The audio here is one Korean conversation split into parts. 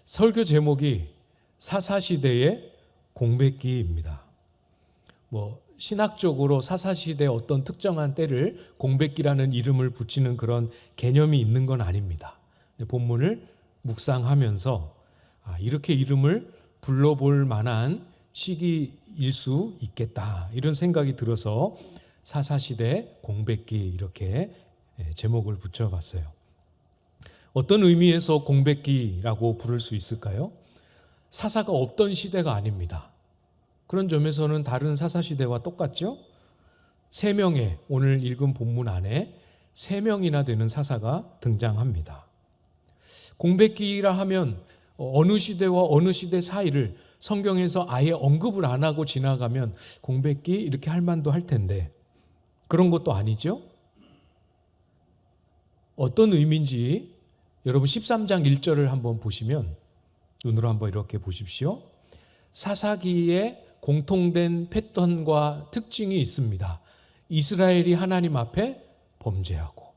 설교 제목이 사사시대의 공백기입니다. 신학적으로 사사시대의 어떤 특정한 때를 공백기라는 이름을 붙이는 그런 개념이 있는 건 아닙니다. 본문을 묵상하면서 이렇게 이름을 불러볼 만한 시기일 수 있겠다, 이런 생각이 들어서 사사시대 공백기 이렇게 제목을 붙여봤어요. 어떤 의미에서 공백기라고 부를 수 있을까요? 사사가 없던 시대가 아닙니다. 그런 점에서는 다른 사사시대와 똑같죠? 3명의, 오늘 읽은 본문 안에 3명이나 되는 사사가 등장합니다. 공백기라 하면 어느 시대와 어느 시대 사이를 성경에서 아예 언급을 안 하고 지나가면 공백기 이렇게 할 만도 할 텐데, 그런 것도 아니죠? 어떤 의미인지 여러분 13장 1절을 한번 보시면, 눈으로 한번 이렇게 보십시오. 사사기에 공통된 패턴과 특징이 있습니다. 이스라엘이 하나님 앞에 범죄하고,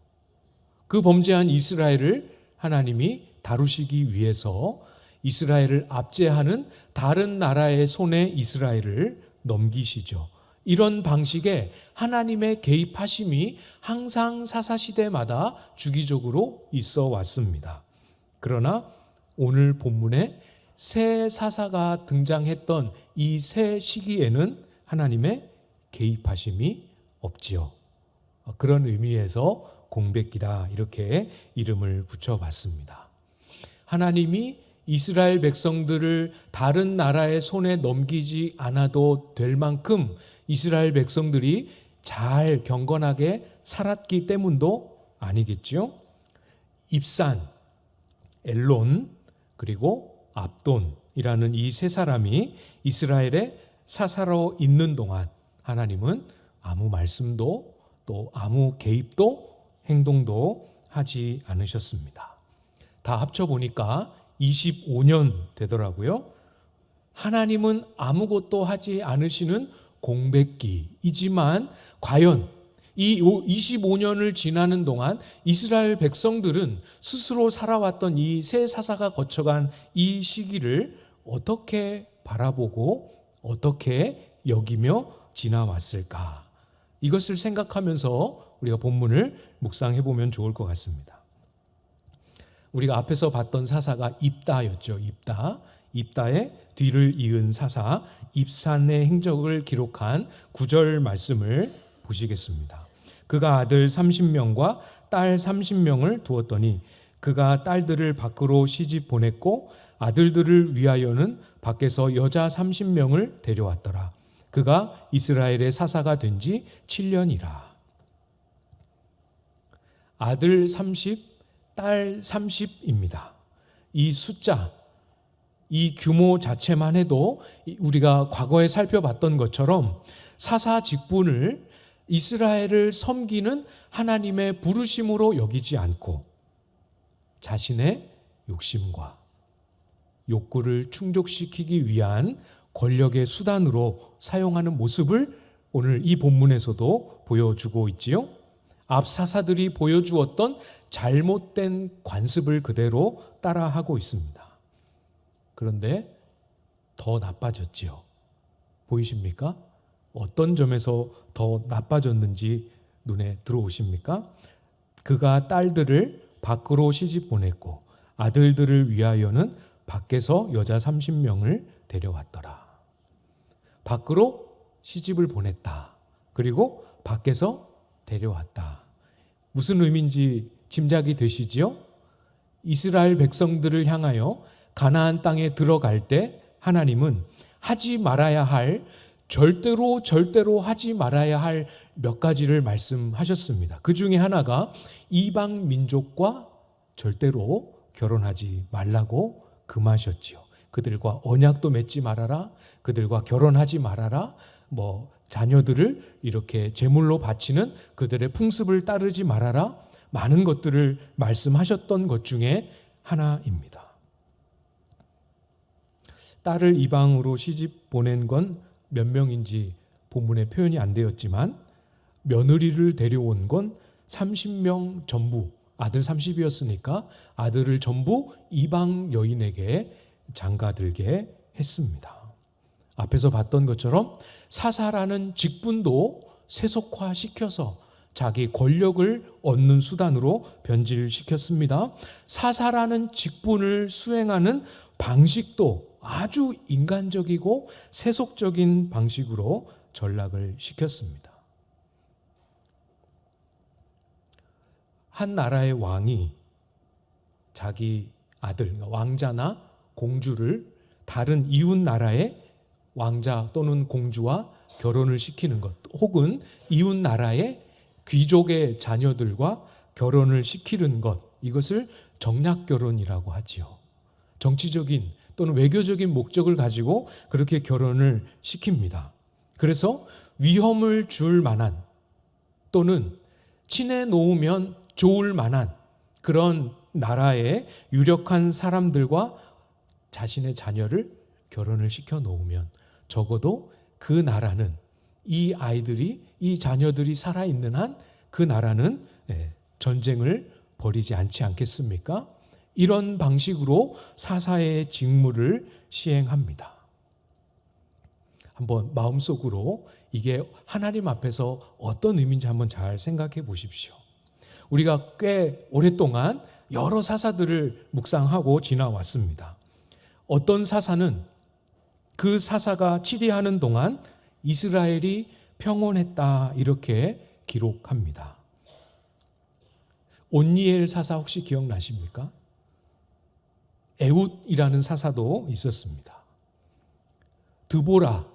그 범죄한 이스라엘을 하나님이 다루시기 위해서 이스라엘을 압제하는 다른 나라의 손에 이스라엘을 넘기시죠. 이런 방식의 하나님의 개입하심이 항상 사사시대마다 주기적으로 있어 왔습니다. 그러나 오늘 본문에 새 사사가 등장했던 이 새 시기에는 하나님의 개입하심이 없지요. 그런 의미에서 공백기다, 이렇게 이름을 붙여봤습니다. 하나님이 이스라엘 백성들을 다른 나라의 손에 넘기지 않아도 될 만큼 이스라엘 백성들이 잘 경건하게 살았기 때문도 아니겠죠. 입산, 엘론, 그리고 압돈이라는 이 세 사람이 이스라엘의 사사로 있는 동안 하나님은 아무 말씀도 또 아무 개입도 행동도 하지 않으셨습니다. 다 합쳐보니까 25년 되더라고요. 하나님은 아무것도 하지 않으시는 공백기이지만 과연 이 25년을 지나는 동안 이스라엘 백성들은 스스로 살아왔던 이 새 사사가 거쳐간 이 시기를 어떻게 바라보고 어떻게 여기며 지나왔을까? 이것을 생각하면서 우리가 본문을 묵상해 보면 좋을 것 같습니다. 우리가 앞에서 봤던 사사가 입다였죠. 입다의 뒤를 이은 사사 입산의 행적을 기록한 9절 말씀을 보시겠습니다. 그가 아들 30명과 딸 30명을 두었더니 그가 딸들을 밖으로 시집 보냈고 아들들을 위하여는 밖에서 여자 30명을 데려왔더라. 그가 이스라엘의 사사가 된 지 7년이라. 아들 30, 딸 30입니다. 이 숫자, 이 규모 자체만 해도 우리가 과거에 살펴봤던 것처럼 사사 직분을 이스라엘을 섬기는 하나님의 부르심으로 여기지 않고 자신의 욕심과 욕구를 충족시키기 위한 권력의 수단으로 사용하는 모습을 오늘 이 본문에서도 보여주고 있지요. 앞 사사들이 보여주었던 잘못된 관습을 그대로 따라하고 있습니다. 그런데 더 나빠졌지요. 보이십니까? 어떤 점에서 더 나빠졌는지 눈에 들어오십니까? 그가 딸들을 밖으로 시집 보냈고 아들들을 위하여는 밖에서 여자 30명을 데려왔더라. 밖으로 시집을 보냈다. 그리고 밖에서 데려왔다. 무슨 의미인지 짐작이 되시지요? 이스라엘 백성들을 향하여 가나안 땅에 들어갈 때 하나님은 하지 말아야 할, 절대로 하지 말아야 할 몇 가지를 말씀하셨습니다. 그 중에 하나가 이방 민족과 절대로 결혼하지 말라고 금하셨지요. 그들과 언약도 맺지 말아라, 그들과 결혼하지 말아라, 자녀들을 이렇게 제물로 바치는 그들의 풍습을 따르지 말아라, 많은 것들을 말씀하셨던 것 중에 하나입니다. 딸을 이방으로 시집 보낸 건 몇 명인지 본문에 표현이 안 되었지만 며느리를 데려온 건 30명 전부, 아들 30이었으니까 아들을 전부 이방 여인에게 장가들게 했습니다. 앞에서 봤던 것처럼 사사라는 직분도 세속화시켜서 자기 권력을 얻는 수단으로 변질시켰습니다. 사사라는 직분을 수행하는 방식도 아주 인간적이고 세속적인 방식으로 전락을 시켰습니다. 한 나라의 왕이 자기 아들, 왕자나 공주를 다른 이웃 나라의 왕자 또는 공주와 결혼을 시키는 것, 혹은 이웃 나라의 귀족의 자녀들과 결혼을 시키는 것, 이것을 정략결혼이라고 하지요. 정치적인 또는 외교적인 목적을 가지고 그렇게 결혼을 시킵니다. 그래서 위험을 줄 만한 또는 친해 놓으면 좋을 만한 그런 나라의 유력한 사람들과 자신의 자녀를 결혼을 시켜 놓으면 적어도 그 나라는 이 아이들이, 이 자녀들이 살아있는 한 그 나라는 전쟁을 벌이지 않지 않겠습니까? 이런 방식으로 사사의 직무를 시행합니다. 한번 마음속으로 이게 하나님 앞에서 어떤 의미인지 한번 잘 생각해 보십시오. 우리가 꽤 오랫동안 여러 사사들을 묵상하고 지나왔습니다. 어떤 사사는 그 사사가 치리하는 동안 이스라엘이 평온했다 이렇게 기록합니다. 온니엘 사사 혹시 기억나십니까? 에훗이라는 사사도 있었습니다. 드보라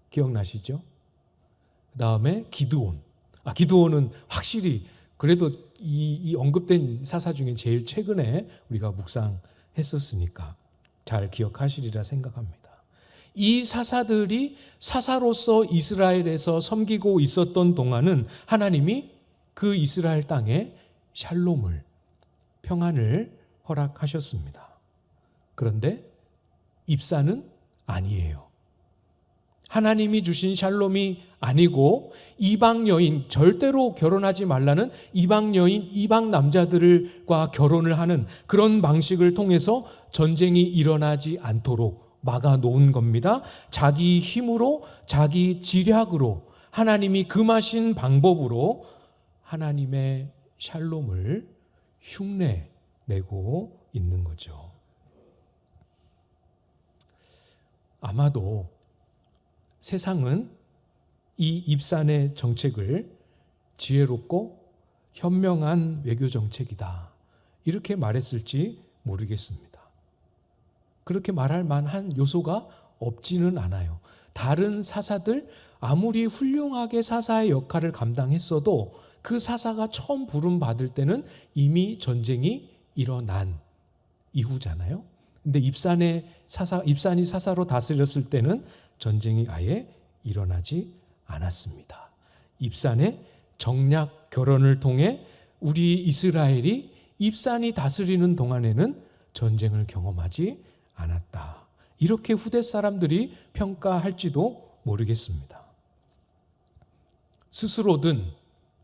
기억나시죠? 그 다음에 기드온. 기드온은 확실히 그래도 이 언급된 사사 중에 제일 최근에 우리가 묵상했었으니까 잘 기억하시리라 생각합니다. 이 사사들이 사사로서 이스라엘에서 섬기고 있었던 동안은 하나님이 그 이스라엘 땅에 샬롬을, 평안을 허락하셨습니다. 그런데 입사는 아니에요. 하나님이 주신 샬롬이 아니고 이방 여인, 절대로 결혼하지 말라는 이방 여인, 이방 남자들과 결혼을 하는 그런 방식을 통해서 전쟁이 일어나지 않도록 막아놓은 겁니다. 자기 힘으로, 자기 지략으로, 하나님이 금하신 방법으로 하나님의 샬롬을 흉내내고 있는 거죠. 아마도 세상은 이 입산의 정책을 지혜롭고 현명한 외교 정책이다 이렇게 말했을지 모르겠습니다. 그렇게 말할 만한 요소가 없지는 않아요. 다른 사사들 아무리 훌륭하게 사사의 역할을 감당했어도 그 사사가 처음 부름받을 때는 이미 전쟁이 일어난 이후잖아요. 근데 입산이 사사로 다스렸을 때는 전쟁이 아예 일어나지 않았습니다. 입산의 정략 결혼을 통해 우리 이스라엘이 입산이 다스리는 동안에는 전쟁을 경험하지 않았다. 이렇게 후대 사람들이 평가할지도 모르겠습니다. 스스로든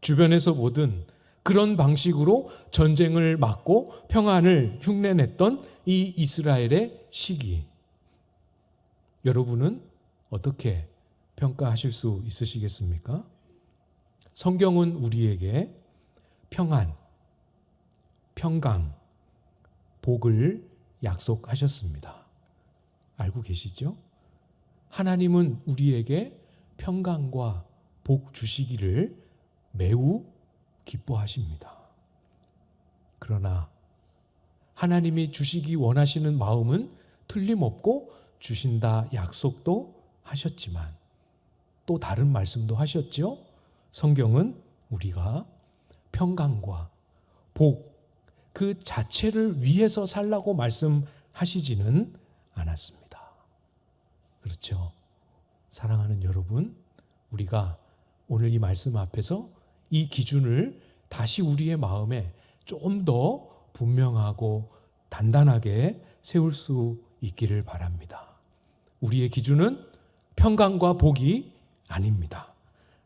주변에서 보든 그런 방식으로 전쟁을 막고 평안을 흉내냈던 이 이스라엘의 시기, 여러분은 어떻게 평가하실 수 있으시겠습니까? 성경은 우리에게 평안, 평강, 복을 약속하셨습니다. 알고 계시죠? 하나님은 우리에게 평강과 복 주시기를 매우 기뻐하십니다. 그러나 하나님이 주시기 원하시는 마음은 틀림없고 주신다 약속도 하셨지만 또 다른 말씀도 하셨죠. 성경은 우리가 평강과 복 그 자체를 위해서 살라고 말씀하시지는 않았습니다. 그렇죠. 사랑하는 여러분, 우리가 오늘 이 말씀 앞에서 이 기준을 다시 우리의 마음에 좀 더 분명하고 단단하게 세울 수 있기를 바랍니다. 우리의 기준은 평강과 복이 아닙니다.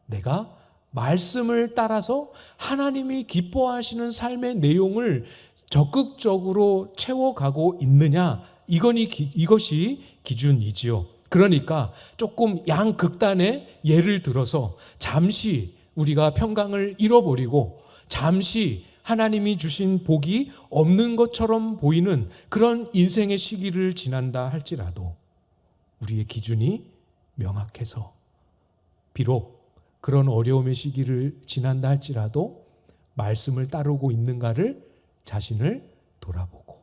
내가 말씀을 따라서 하나님이 기뻐하시는 삶의 내용을 적극적으로 채워가고 있느냐, 이것이 기준이지요. 그러니까 조금 양극단의 예를 들어서 잠시 우리가 평강을 잃어버리고 잠시 하나님이 주신 복이 없는 것처럼 보이는 그런 인생의 시기를 지난다 할지라도 우리의 기준이 명확해서 비록 그런 어려움의 시기를 지난다 할지라도 말씀을 따르고 있는가를 자신을 돌아보고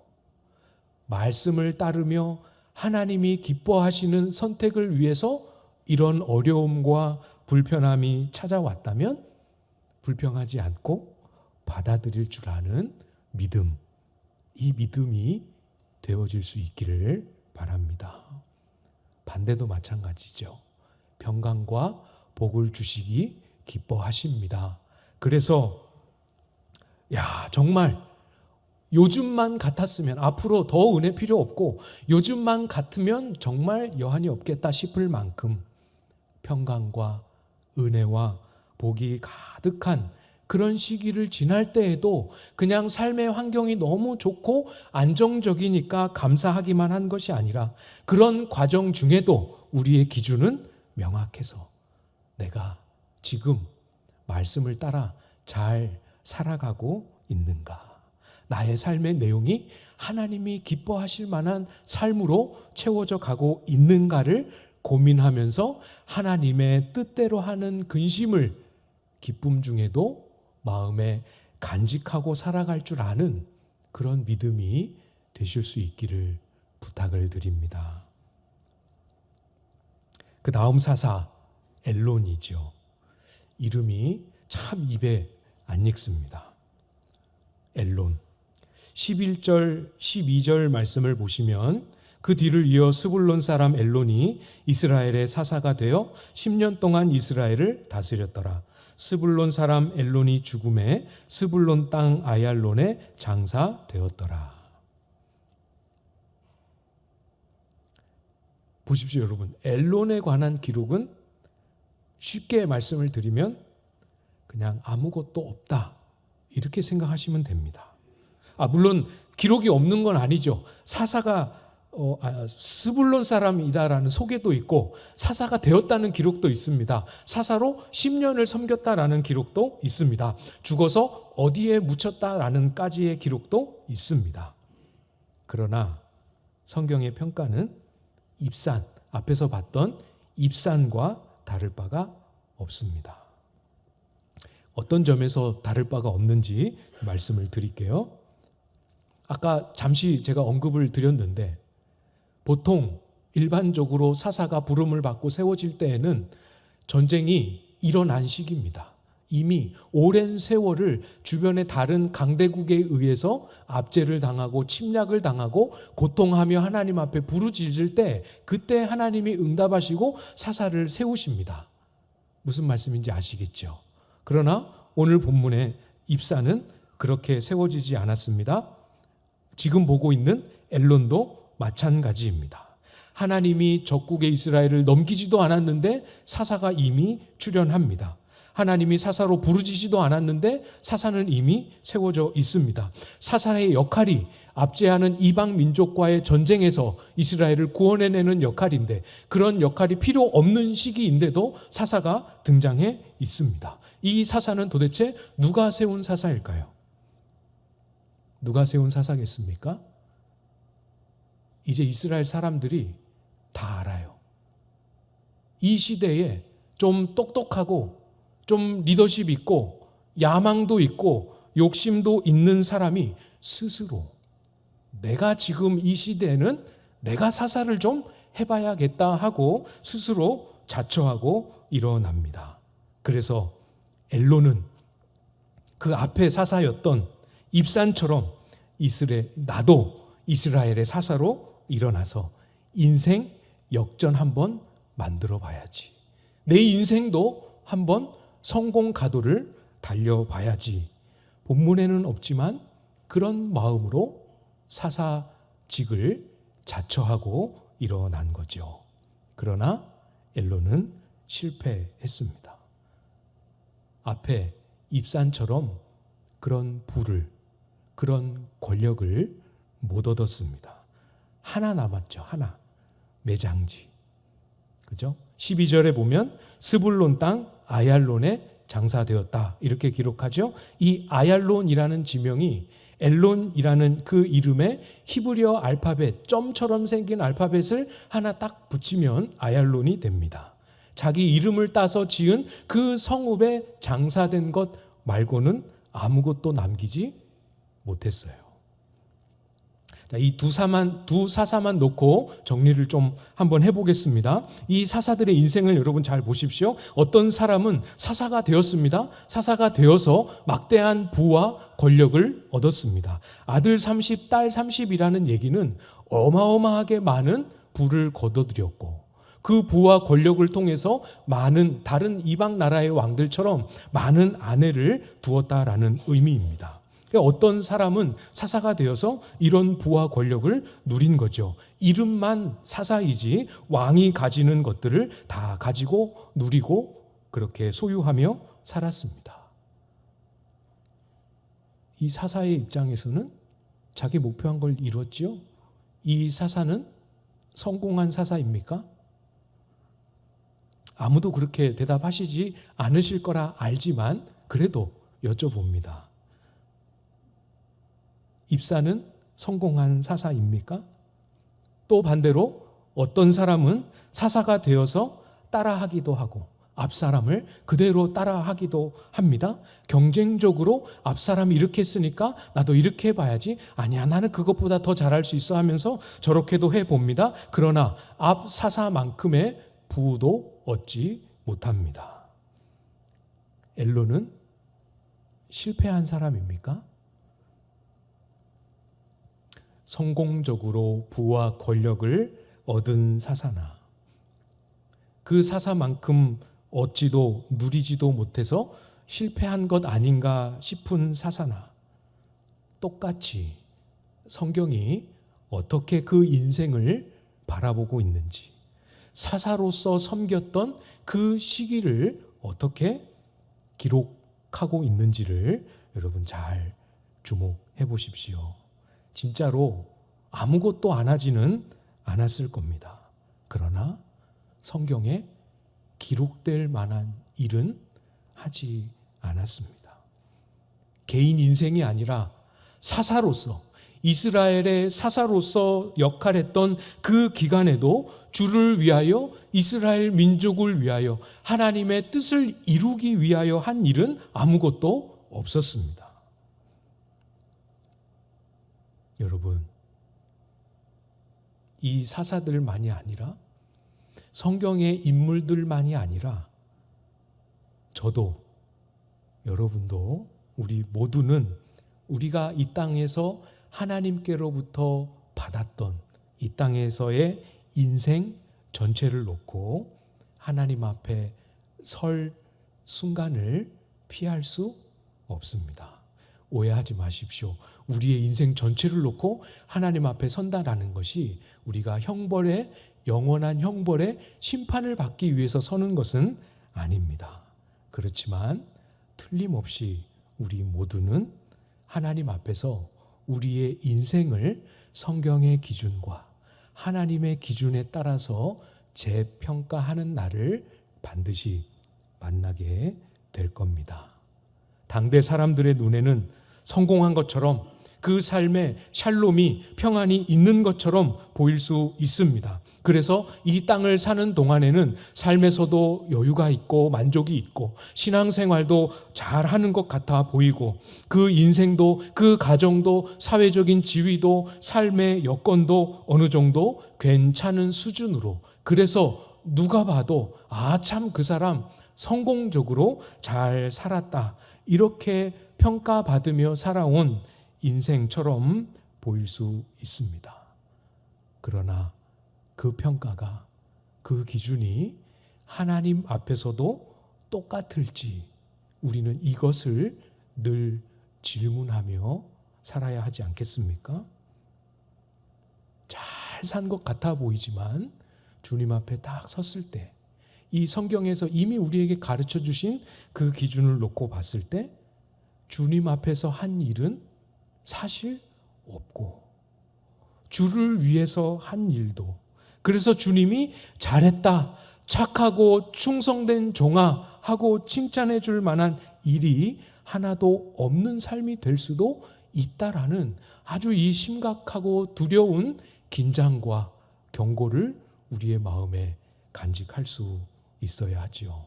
말씀을 따르며 하나님이 기뻐하시는 선택을 위해서 이런 어려움과 불편함이 찾아왔다면 불평하지 않고 받아들일 줄 아는 믿음, 이 믿음이 되어질 수 있기를 바랍니다. 반대도 마찬가지죠. 평강과 복을 주시기 기뻐하십니다. 그래서 정말 요즘만 같았으면 앞으로 더 은혜 필요 없고 요즘만 같으면 정말 여한이 없겠다 싶을 만큼 평강과 은혜와 복이 가득한 그런 시기를 지날 때에도 그냥 삶의 환경이 너무 좋고 안정적이니까 감사하기만 한 것이 아니라 그런 과정 중에도 우리의 기준은 명확해서 내가 지금 말씀을 따라 잘 살아가고 있는가? 나의 삶의 내용이 하나님이 기뻐하실 만한 삶으로 채워져 가고 있는가를 고민하면서 하나님의 뜻대로 하는 근심을 기쁨 중에도 마음에 간직하고 살아갈 줄 아는 그런 믿음이 되실 수 있기를 부탁을 드립니다. 그 다음 사사 엘론이죠. 이름이 참 입에 안 익습니다. 엘론. 11절, 12절 말씀을 보시면 그 뒤를 이어 스불론 사람 엘론이 이스라엘의 사사가 되어 10년 동안 이스라엘을 다스렸더라. 스불론 사람 엘론이 죽음에 스불론 땅 아얄론에 장사되었더라. 보십시오, 여러분. 엘론에 관한 기록은 쉽게 말씀을 드리면 그냥 아무것도 없다, 이렇게 생각하시면 됩니다. 물론 기록이 없는 건 아니죠. 사사가 스불론 사람이다라는 소개도 있고 사사가 되었다는 기록도 있습니다. 사사로 10년을 섬겼다라는 기록도 있습니다. 죽어서 어디에 묻혔다라는 까지의 기록도 있습니다. 그러나 성경의 평가는 입산, 앞에서 봤던 입산과 다를 바가 없습니다. 어떤 점에서 다를 바가 없는지 말씀을 드릴게요. 아까 잠시 제가 언급을 드렸는데 보통 일반적으로 사사가 부름을 받고 세워질 때에는 전쟁이 일어난 시기입니다. 이미 오랜 세월을 주변의 다른 강대국에 의해서 압제를 당하고 침략을 당하고 고통하며 하나님 앞에 부르짖을 때 그때 하나님이 응답하시고 사사를 세우십니다. 무슨 말씀인지 아시겠죠? 그러나 오늘 본문의 입사는 그렇게 세워지지 않았습니다. 지금 보고 있는 엘론도 마찬가지입니다. 하나님이 적국의 이스라엘을 넘기지도 않았는데 사사가 이미 출현합니다. 하나님이 사사로 부르짖지도 않았는데 사사는 이미 세워져 있습니다. 사사의 역할이 압제하는 이방 민족과의 전쟁에서 이스라엘을 구원해내는 역할인데 그런 역할이 필요 없는 시기인데도 사사가 등장해 있습니다. 이 사사는 도대체 누가 세운 사사일까요? 누가 세운 사사겠습니까? 이제 이스라엘 사람들이 다 알아요. 이 시대에 좀 똑똑하고 좀 리더십 있고 야망도 있고 욕심도 있는 사람이 스스로 내가 지금 이 시대에는 내가 사사를 좀 해봐야겠다 하고 스스로 자처하고 일어납니다. 그래서 엘론은 그 앞에 사사였던 입산처럼 나도 이스라엘의 사사로 일어나서 인생 역전 한번 만들어 봐야지. 내 인생도 한번 성공 가도를 달려봐야지. 본문에는 없지만 그런 마음으로 사사직을 자처하고 일어난 거죠. 그러나 엘론은 실패했습니다. 앞에 입산처럼 그런 부를, 그런 권력을 못 얻었습니다. 하나 남았죠. 하나. 매장지. 그죠? 12절에 보면 스불론 땅 아얄론에 장사되었다. 이렇게 기록하죠. 이 아얄론이라는 지명이 엘론이라는 그 이름에 히브리어 알파벳, 점처럼 생긴 알파벳을 하나 딱 붙이면 아얄론이 됩니다. 자기 이름을 따서 지은 그 성읍에 장사된 것 말고는 아무것도 남기지 못했어요. 자, 이 두 사사만 놓고 정리를 좀 한번 해보겠습니다. 이 사사들의 인생을 여러분 잘 보십시오. 어떤 사람은 사사가 되었습니다. 사사가 되어서 막대한 부와 권력을 얻었습니다. 아들 30, 딸 30이라는 얘기는 어마어마하게 많은 부를 거둬들였고, 그 부와 권력을 통해서 많은 다른 이방 나라의 왕들처럼 많은 아내를 두었다라는 의미입니다. 어떤 사람은 사사가 되어서 이런 부와 권력을 누린 거죠. 이름만 사사이지 왕이 가지는 것들을 다 가지고 누리고 그렇게 소유하며 살았습니다. 이 사사의 입장에서는 자기 목표한 걸 이뤘죠. 이 사사는 성공한 사사입니까? 아무도 그렇게 대답하시지 않으실 거라 알지만 그래도 여쭤봅니다. 입사는 성공한 사사입니까? 또 반대로 어떤 사람은 사사가 되어서 따라하기도 하고 앞사람을 그대로 따라하기도 합니다. 경쟁적으로 앞사람이 이렇게 했으니까 나도 이렇게 해봐야지. 아니야, 나는 그것보다 더 잘할 수 있어 하면서 저렇게도 해봅니다. 그러나 앞사사만큼의 부도 얻지 못합니다. 엘론은 실패한 사람입니까? 성공적으로 부와 권력을 얻은 사사나 그 사사만큼 얻지도 누리지도 못해서 실패한 것 아닌가 싶은 사사나 똑같이 성경이 어떻게 그 인생을 바라보고 있는지, 사사로서 섬겼던 그 시기를 어떻게 기록하고 있는지를 여러분 잘 주목해 보십시오. 진짜로 아무것도 안 하지는 않았을 겁니다. 그러나 성경에 기록될 만한 일은 하지 않았습니다. 개인 인생이 아니라 사사로서, 이스라엘의 사사로서 역할했던 그 기간에도 주를 위하여, 이스라엘 민족을 위하여, 하나님의 뜻을 이루기 위하여 한 일은 아무것도 없었습니다. 여러분, 이 사사들만이 아니라 성경의 인물들만이 아니라 저도, 여러분도, 우리 모두는 우리가 이 땅에서 하나님께로부터 받았던 이 땅에서의 인생 전체를 놓고 하나님 앞에 설 순간을 피할 수 없습니다. 오해하지 마십시오. 우리의 인생 전체를 놓고 하나님 앞에 선다라는 것이 우리가 형벌의, 영원한 형벌의 심판을 받기 위해서 서는 것은 아닙니다. 그렇지만 틀림없이 우리 모두는 하나님 앞에서 우리의 인생을 성경의 기준과 하나님의 기준에 따라서 재평가하는 날을 반드시 만나게 될 겁니다. 당대 사람들의 눈에는 성공한 것처럼, 그 삶에 샬롬이, 평안이 있는 것처럼 보일 수 있습니다. 그래서 이 땅을 사는 동안에는 삶에서도 여유가 있고 만족이 있고 신앙생활도 잘하는 것 같아 보이고, 그 인생도, 그 가정도, 사회적인 지위도, 삶의 여건도 어느 정도 괜찮은 수준으로, 그래서 누가 봐도 아, 참 그 사람 성공적으로 잘 살았다, 이렇게 평가받으며 살아온 인생처럼 보일 수 있습니다. 그러나 그 평가가, 그 기준이 하나님 앞에서도 똑같을지 우리는 이것을 늘 질문하며 살아야 하지 않겠습니까? 잘 산 것 같아 보이지만 주님 앞에 딱 섰을 때 이 성경에서 이미 우리에게 가르쳐 주신 그 기준을 놓고 봤을 때 주님 앞에서 한 일은 사실 없고, 주를 위해서 한 일도, 그래서 주님이 잘했다, 착하고 충성된 종아 하고 칭찬해 줄 만한 일이 하나도 없는 삶이 될 수도 있다라는 아주 이 심각하고 두려운 긴장과 경고를 우리의 마음에 간직할 수 있어야 하지요.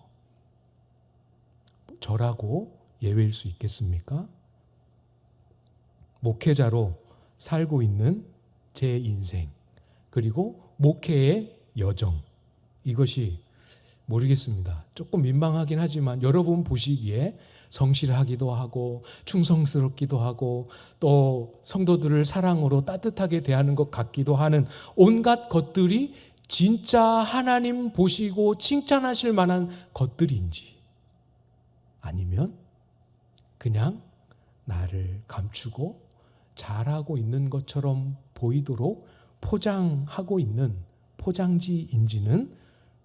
저라고 예외일 수 있겠습니까? 목회자로 살고 있는 제 인생, 그리고 목회의 여정, 이것이 모르겠습니다. 조금 민망하긴 하지만 여러분 보시기에 성실하기도 하고 충성스럽기도 하고 또 성도들을 사랑으로 따뜻하게 대하는 것 같기도 하는 온갖 것들이 진짜 하나님 보시고 칭찬하실 만한 것들인지, 아니면 그냥 나를 감추고 잘하고 있는 것처럼 보이도록 포장하고 있는 포장지인지는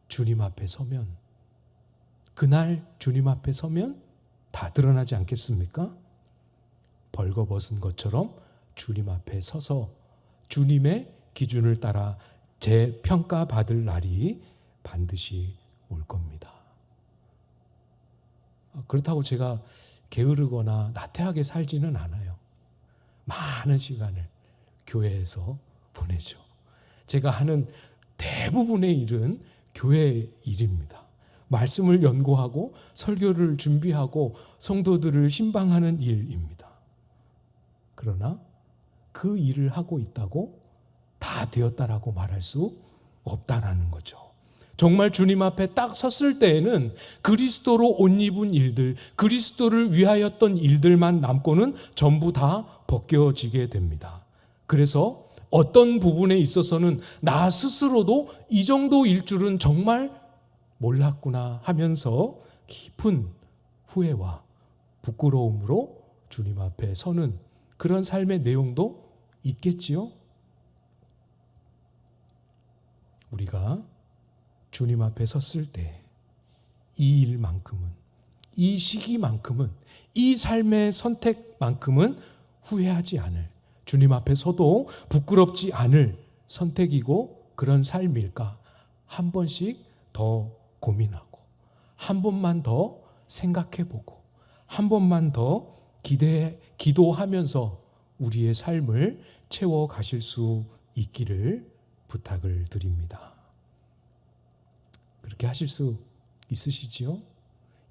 주님 앞에 서면, 그날 주님 앞에 서면 다 드러나지 않겠습니까? 벌거벗은 것처럼 주님 앞에 서서 주님의 기준을 따라 재평가받을 날이 반드시 올 겁니다. 그렇다고 제가 게으르거나 나태하게 살지는 않아요. 많은 시간을 교회에서 보내죠. 제가 하는 대부분의 일은 교회 일입니다. 말씀을 연구하고 설교를 준비하고 성도들을 신방하는 일입니다. 그러나 그 일을 하고 있다고 다 되었다라고 말할 수 없다라는 거죠. 정말 주님 앞에 딱 섰을 때에는 그리스도로 옷 입은 일들, 그리스도를 위하였던 일들만 남고는 전부 다 벗겨지게 됩니다. 그래서 어떤 부분에 있어서는 나 스스로도 이 정도일 줄은 정말 몰랐구나 하면서 깊은 후회와 부끄러움으로 주님 앞에 서는 그런 삶의 내용도 있겠지요. 우리가 주님 앞에 섰을 때 이 일만큼은, 이 시기만큼은, 이 삶의 선택만큼은 후회하지 않을, 주님 앞에 서도 부끄럽지 않을 선택이고 그런 삶일까 한 번씩 더 고민하고, 한 번만 더 생각해보고, 한 번만 더 기도하면서 우리의 삶을 채워가실 수 있기를 부탁을 드립니다. 그렇게 하실 수 있으시지요?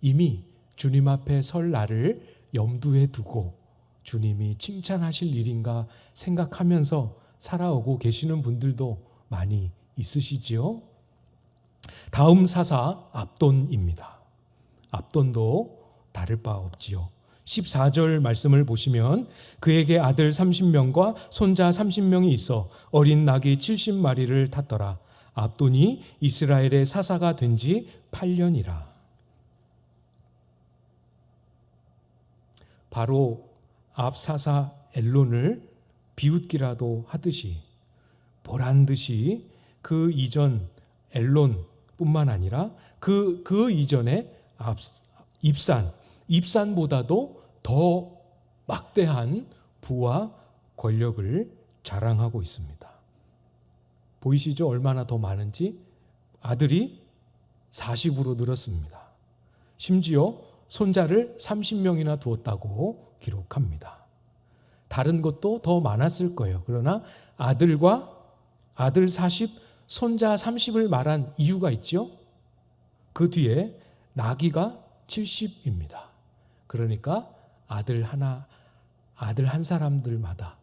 이미 주님 앞에 설 날을 염두에 두고 주님이 칭찬하실 일인가 생각하면서 살아오고 계시는 분들도 많이 있으시지요? 다음 사사 압돈입니다. 압돈도 다를 바 없지요. 14절 말씀을 보시면 그에게 아들 30명과 손자 30명이 있어 어린 낙이 70마리를 탔더라. 압돈이 이스라엘의 사사가 된 지 8년이라. 바로 압사사 엘론을 비웃기라도 하듯이 보란듯이 그 이전 엘론뿐만 아니라 그 이전에 입산보다도 더 막대한 부와 권력을 자랑하고 있습니다. 보이시죠? 얼마나 더 많은지. 아들이 40으로 늘었습니다. 심지어 손자를 30명이나 두었다고 기록합니다. 다른 것도 더 많았을 거예요. 그러나 아들과 아들 40, 손자 30을 말한 이유가 있죠. 그 뒤에 나귀가 70입니다. 그러니까 아들 한 사람들마다,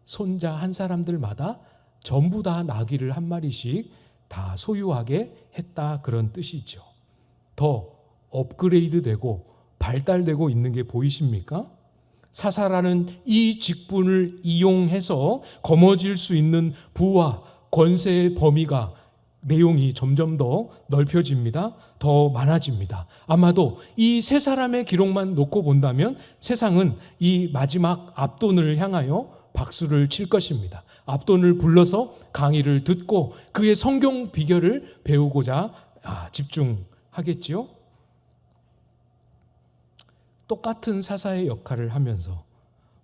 손자 한 사람들마다 전부 다 나귀를 한 마리씩 다 소유하게 했다, 그런 뜻이죠. 더 업그레이드되고 발달되고 있는 게 보이십니까? 사사라는 이 직분을 이용해서 거머쥘 수 있는 부와 권세의 범위가, 내용이 점점 더 넓혀집니다. 더 많아집니다. 아마도 이 세 사람의 기록만 놓고 본다면 세상은 이 마지막 압돈을 향하여 박수를 칠 것입니다. 압돈을 불러서 강의를 듣고 그의 성경 비결을 배우고자 집중하겠지요. 똑같은 사사의 역할을 하면서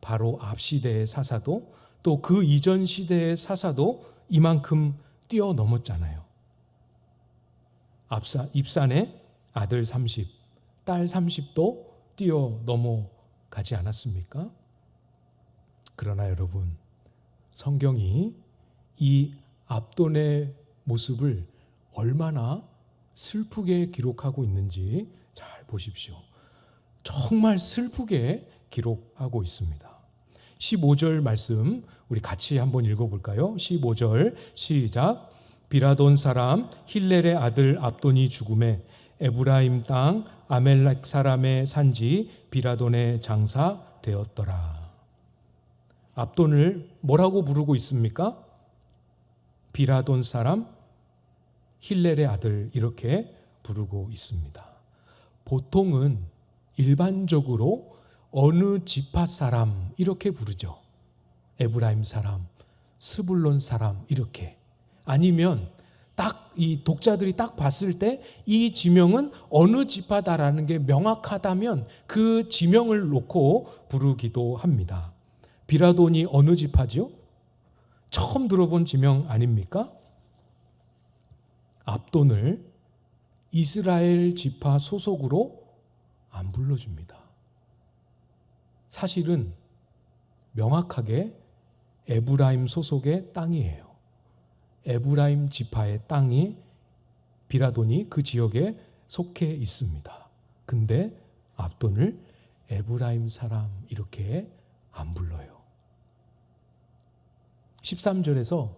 바로 앞 시대의 사사도 또 그 이전 시대의 사사도 이만큼 뛰어넘었잖아요. 입산에 아들 30, 딸 30도 뛰어넘어가지 않았습니까? 그러나 여러분, 성경이 이 압돈의 모습을 얼마나 슬프게 기록하고 있는지 잘 보십시오. 정말 슬프게 기록하고 있습니다. 15절 말씀 우리 같이 한번 읽어볼까요? 15절 시작. 비라돈 사람 힐렐의 아들 압돈이 죽음에 에브라임 땅 아멜렉 사람의 산지 비라돈의 장사 되었더라. 압돈을 뭐라고 부르고 있습니까? 비라돈 사람 힐렐의 아들 이렇게 부르고 있습니다. 보통은 일반적으로 어느 지파 사람 이렇게 부르죠. 에브라임 사람, 스불론 사람 이렇게. 아니면 딱 이 독자들이 딱 봤을 때 이 지명은 어느 지파다라는 게 명확하다면 그 지명을 놓고 부르기도 합니다. 비라돈이 어느 지파죠? 처음 들어본 지명 아닙니까? 압돈을 이스라엘 지파 소속으로 안 불러줍니다. 사실은 명확하게 에브라임 소속의 땅이에요. 에브라임 지파의 땅이 비라돈이 그 지역에 속해 있습니다. 근데 압돈을 에브라임 사람 이렇게 안 불러요. 13절에서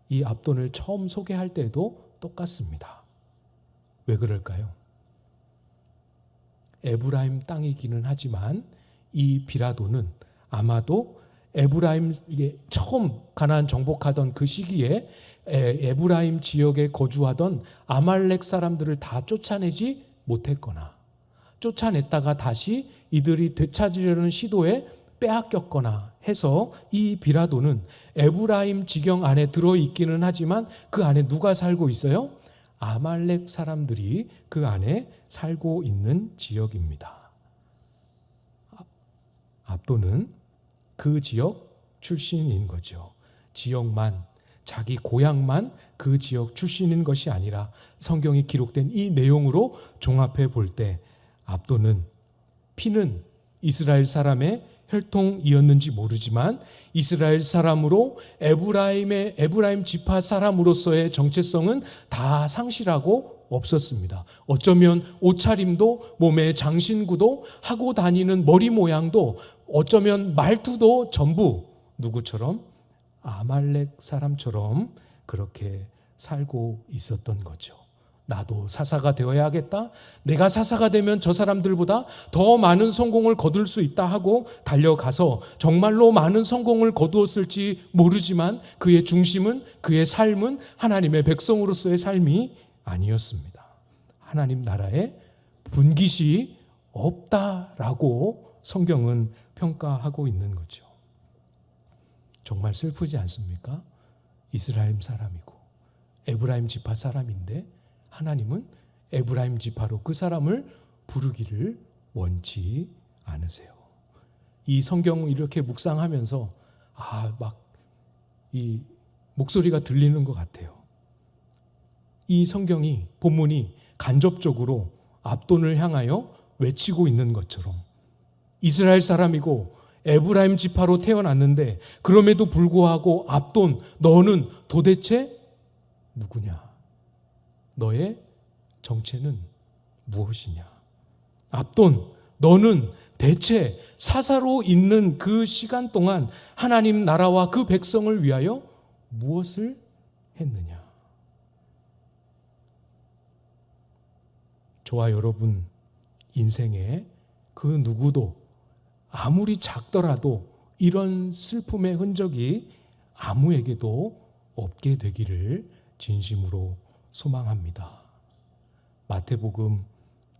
이 압돈을 처음 소개할 때도 똑같습니다. 왜 그럴까요? 에브라임 땅이기는 하지만 이 비라돈은 아마도 에브라임 처음 가나안 정복하던 그 시기에 에브라임 지역에 거주하던 아말렉 사람들을 다 쫓아내지 못했거나 쫓아냈다가 다시 이들이 되찾으려는 시도에 빼앗겼거나 해서 이 비라돈은 에브라임 지경 안에 들어있기는 하지만 그 안에 누가 살고 있어요? 아말렉 사람들이 그 안에 살고 있는 지역입니다. 압돈은 그 지역 출신인 거죠. 지역만, 자기 고향만 그 지역 출신인 것이 아니라 성경이 기록된 이 내용으로 종합해 볼 때 압돈은 피는 이스라엘 사람의 혈통이었는지 모르지만 이스라엘 사람으로 에브라임 지파 사람으로서의 정체성은 다 상실하고 없었습니다. 어쩌면 옷차림도 몸의 장신구도 하고 다니는 머리 모양도 어쩌면 말투도 전부 누구처럼? 아말렉 사람처럼 그렇게 살고 있었던 거죠. 나도 사사가 되어야겠다. 내가 사사가 되면 저 사람들보다 더 많은 성공을 거둘 수 있다 하고 달려가서 정말로 많은 성공을 거두었을지 모르지만 그의 중심은, 그의 삶은 하나님의 백성으로서의 삶이 아니었습니다. 하나님 나라에 분깃이 없다라고 성경은 평가하고 있는 거죠. 정말 슬프지 않습니까? 이스라엘 사람이고 에브라임 지파 사람인데 하나님은 에브라임 지파로 그 사람을 부르기를 원치 않으세요. 이 성경을 이렇게 묵상하면서 막 이 목소리가 들리는 것 같아요. 이 성경이 본문이 간접적으로 압돈을 향하여 외치고 있는 것처럼 이스라엘 사람이고 에브라임 지파로 태어났는데 그럼에도 불구하고 압돈 너는 도대체 누구냐? 너의 정체는 무엇이냐? 압돈 너는 대체 사사로 있는 그 시간 동안 하나님 나라와 그 백성을 위하여 무엇을 했느냐? 저와 여러분 인생에 그 누구도 아무리 작더라도 이런 슬픔의 흔적이 아무에게도 없게 되기를 진심으로 소망합니다. 마태복음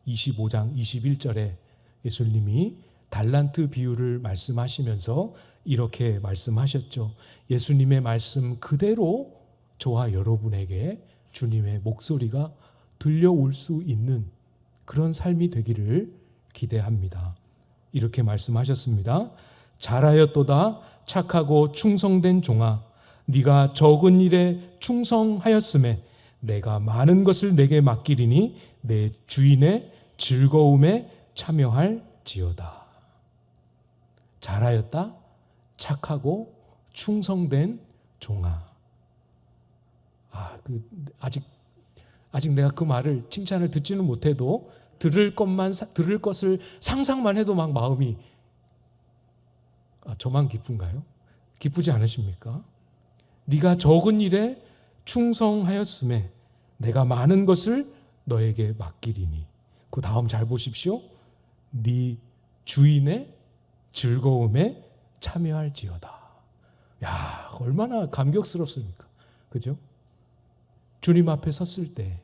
25장 21절에 예수님이 달란트 비유를 말씀하시면서 이렇게 말씀하셨죠. 예수님의 말씀 그대로 저와 여러분에게 주님의 목소리가 들려올 수 있는 그런 삶이 되기를 기대합니다. 이렇게 말씀하셨습니다. 잘하였도다 착하고 충성된 종아, 네가 적은 일에 충성하였음에 내가 많은 것을 내게 맡기리니 내 주인의 즐거움에 참여할지어다. 잘하였다 착하고 충성된 종아. 아직 내가 그 말을 칭찬을 듣지는 못해도 들을 것을 상상만 해도 막 마음이 저만 기쁜가요? 기쁘지 않으십니까? 네가 적은 일에 충성하였음에 내가 많은 것을 너에게 맡기리니. 그 다음 잘 보십시오. 네 주인의 즐거움에 참여할지어다. 야, 얼마나 감격스럽습니까? 그죠? 주님 앞에 섰을 때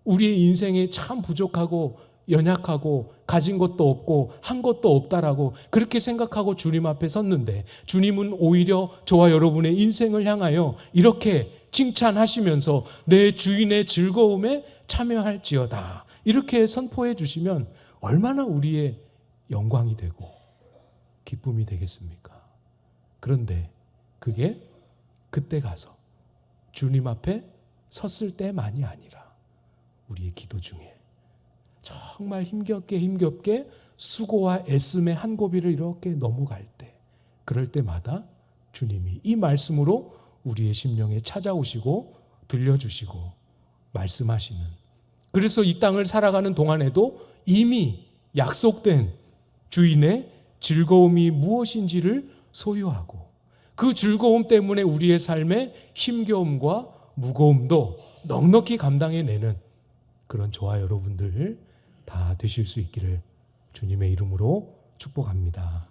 우리의 인생에 참 부족하고 연약하고 가진 것도 없고 한 것도 없다라고 그렇게 생각하고 주님 앞에 섰는데, 주님은 오히려 저와 여러분의 인생을 향하여 이렇게 칭찬하시면서 내 주인의 즐거움에 참여할지어다 이렇게 선포해 주시면 얼마나 우리의 영광이 되고 기쁨이 되겠습니까? 그런데 그게 그때 가서 주님 앞에 섰을 때만이 아니라 우리의 기도 중에 정말 힘겹게 수고와 애씀의 한 고비를 이렇게 넘어갈 때, 그럴 때마다 주님이 이 말씀으로 우리의 심령에 찾아오시고 들려주시고 말씀하시는, 그래서 이 땅을 살아가는 동안에도 이미 약속된 주인의 즐거움이 무엇인지를 소유하고 그 즐거움 때문에 우리의 삶의 힘겨움과 무거움도 넉넉히 감당해내는 그런 저와 여러분들 다 되실 수 있기를 주님의 이름으로 축복합니다.